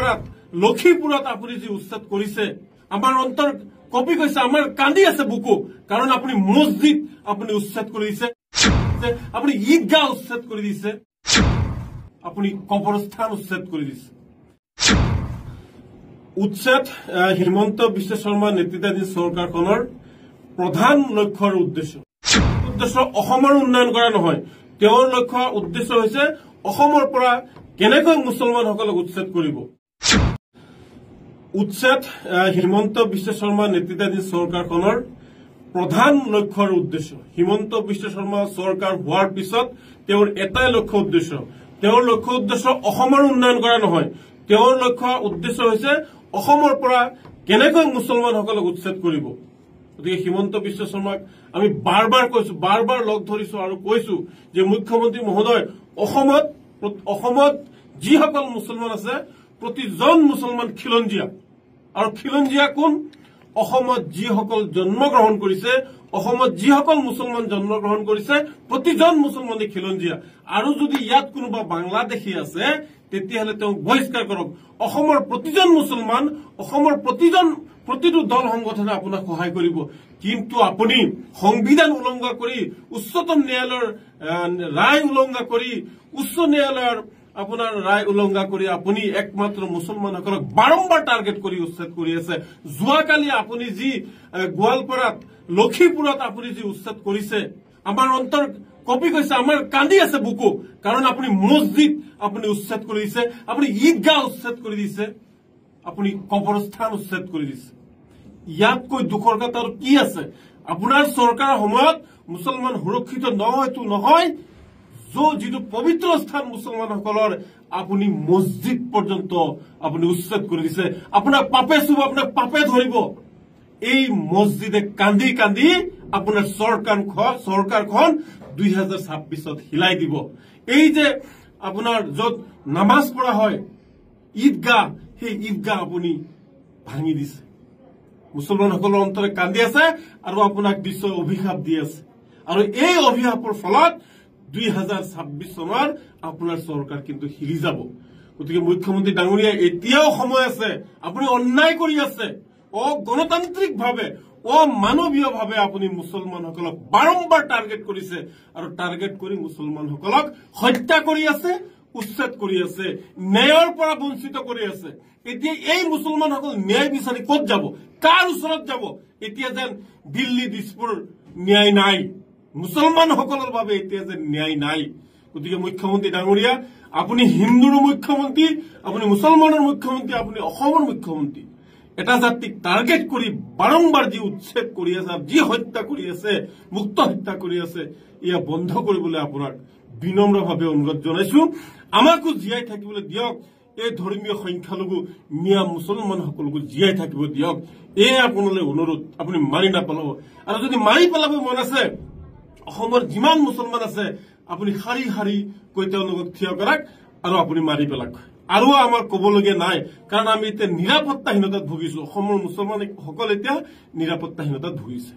গোৱালপাৰাত লক্ষীপুৰত আপুনি যি উচ্ছেদ কৰিছে আমাৰ অন্তৰ কপি কৈছে আমাৰ কান্দি আছে বুকু কাৰণ আপুনি মছজিদ আপুনি উচ্ছেদ কৰি দিছে আপুনি ঈদগাহ উচ্ছেদ কৰি দিছে আপুনি কবৰস্থান উচ্ছেদ কৰি দিছে উচ্ছেদ হিমন্ত বিশ্ব শৰ্মা নেতৃত্বাধীন চৰকাৰখনৰ প্ৰধান লক্ষ্যৰ উদ্দেশ্য অসমৰ উন্নয়ন কৰা নহয় তেওঁৰ লক্ষ্য উদ্দেশ্য হৈছে অসমৰ পৰা কেনেকৈ মুছলমানসকলক উচ্ছেদ কৰিব উচ্ছেদ হিমন্ত বিশ্ব শৰ্মা নেতৃত্বাধীন চৰকাৰখনৰ প্ৰধান লক্ষ্যৰ উদ্দেশ্য হিমন্ত বিশ্ব শৰ্মা চৰকাৰ হোৱাৰ পিছত তেওঁৰ এটাই লক্ষ্য উদ্দেশ্য তেওঁৰ লক্ষ্য উদ্দেশ্য অসমৰ উন্নয়ন কৰা নহয় তেওঁৰ লক্ষ্য উদ্দেশ্য হৈছে অসমৰ পৰা কেনেকৈ মুছলমানসকলক উচ্ছেদ কৰিব গতিকে হিমন্ত বিশ্ব শৰ্মাক আমি বাৰ কৈছো বাৰ লগ ধৰিছো আৰু কৈছো যে মুখ্যমন্ত্ৰী মহোদয় অসমত যিসকল মুছলমান আছে প্ৰতিজন মুছলমান খিলঞ্জীয়া আৰু খিলঞ্জীয়া কোন অসমত যিসকল জন্মগ্ৰহণ কৰিছে অসমত যিসকল মুছলমান জন্মগ্ৰহণ কৰিছে প্ৰতিজন মুছলমানে খিলঞ্জীয়া আৰু যদি ইয়াত কোনোবা বাংলাদেশী আছে তেতিয়াহলে তেওঁ বহিষ্কাৰ কৰক অসমৰ প্ৰতিজন মুছলমান অসমৰ প্ৰতিটো দল সংগঠনে আপোনাক সহায় কৰিব কিন্তু আপুনি সংবিধান উলংঘা কৰি উচ্চতম ন্যায়ালয়ৰ ৰায় উলংঘা কৰি উচ্চ ন্যায়ালয়ৰ আপোনাৰ ৰায় উলংঘা কৰি আপুনি একমাত্ৰ মুছলমানসকলক বাৰম্বাৰ টাৰ্গেট কৰি উচ্ছেদ কৰি আছে যোৱাকালি আপুনি যি গোৱালপাৰাত লক্ষীপুৰত আপুনি যি উচ্ছেদ কৰিছে আমাৰ অন্তৰ কপি কৈছে আমাৰ কান্দি আছে বুকু কাৰণ আপুনি মছজিদ আপুনি উচ্ছেদ কৰি দিছে আপুনি ঈদগাহ উচ্ছেদ কৰি দিছে আপুনি কবৰস্থান উচ্ছেদ কৰি দিছে ইয়াতকৈ দুখৰ কথা আৰু কি আছে আপোনাৰ চৰকাৰৰ সময়ত মুছলমান সুৰক্ষিত নহয় যিটো পবিত্ৰ স্থান মুছলমানসকলৰ আপুনি মছজিদ পৰ্যন্ত আপুনি উচ্ছেদ কৰি দিছে আপোনাৰ পাপে চুব আপোনাক পাপে ধৰিব এই মছজিদে কান্দি কান্দি আপোনাৰ চৰকাৰখন 2026ত হিলাই দিব এই যে আপোনাৰ যত নামাজ পঢ়া হয় ঈদগাহ সেই ঈদগাহ আপুনি ভাঙি দিছে মুছলমানসকলৰ অন্তৰে কান্দি আছে আৰু আপোনাক বিশ্ব অভিশাপ দি আছে আৰু এই অভিশাপৰ ফলত 2026 চনৰ আপোনাৰ চৰকাৰ কিন্তু হিলি যাব গতিকে মুখ্যমন্ত্ৰী ডাঙৰীয়া এতিয়াও সময় আছে আপুনি অন্যায় কৰি আছে গণতান্ত্ৰিকভাৱে মানৱীয়ভাৱে আপুনি মুছলমানসকলক বাৰম্বাৰ টাৰ্গেট কৰিছে আৰু টাৰ্গেট কৰি মুছলমানসকলক হত্যা কৰি আছে উচ্ছেদ কৰি আছে ন্যায়ৰ পৰা বঞ্চিত কৰি আছে এতিয়া এই মুছলমানসকল ন্যায় বিচাৰি ক'ত যাব কাৰ ওচৰত যাব এতিয়া যেন দিল্লী দিছপুৰ ন্যায় নাই মুছলমানসকলৰ বাবে এতিয়া যে ন্যায় নাই গতিকে মুখ্যমন্ত্ৰী ডাঙৰীয়া আপুনি হিন্দুৰ মুখ্যমন্ত্ৰী আপুনি মুছলমানৰ মুখ্যমন্ত্ৰী আপুনি অসমৰ মুখ্যমন্ত্ৰী এটা জাতিক টাৰ্গেট কৰি বাৰম্বাৰ যি উচ্ছেদ কৰি আছে যি হত্যা কৰি আছে মুক্ত হত্যা কৰি আছে ইয়া বন্ধ কৰিবলৈ আপোনাক বিনম্ৰভাৱে অনুৰোধ জনাইছো আমাকো জীয়াই থাকিবলৈ দিয়ক এই ধৰ্মীয় সংখ্যালঘু মিয়া মুছলমানসকলকো জীয়াই থাকিব দিয়ক এই আপোনালৈ অনুৰোধ আপুনি মাৰি নাপেলাব আৰু যদি মাৰি পেলাব মন আছে অসমৰ যিমান মুছলমান আছে আপুনি শাৰী শাৰী কৈ তেওঁলোকক থিয় কৰাক আৰু আপুনি মাৰি পেলাক আৰু আমাৰ ক'বলগীয়া নাই কাৰণ আমি এতিয়া নিৰাপত্তাহীনতাত ভুগিছো অসমৰ মুছলমানসকল এতিয়া নিৰাপত্তাহীনতাত ভুগিছে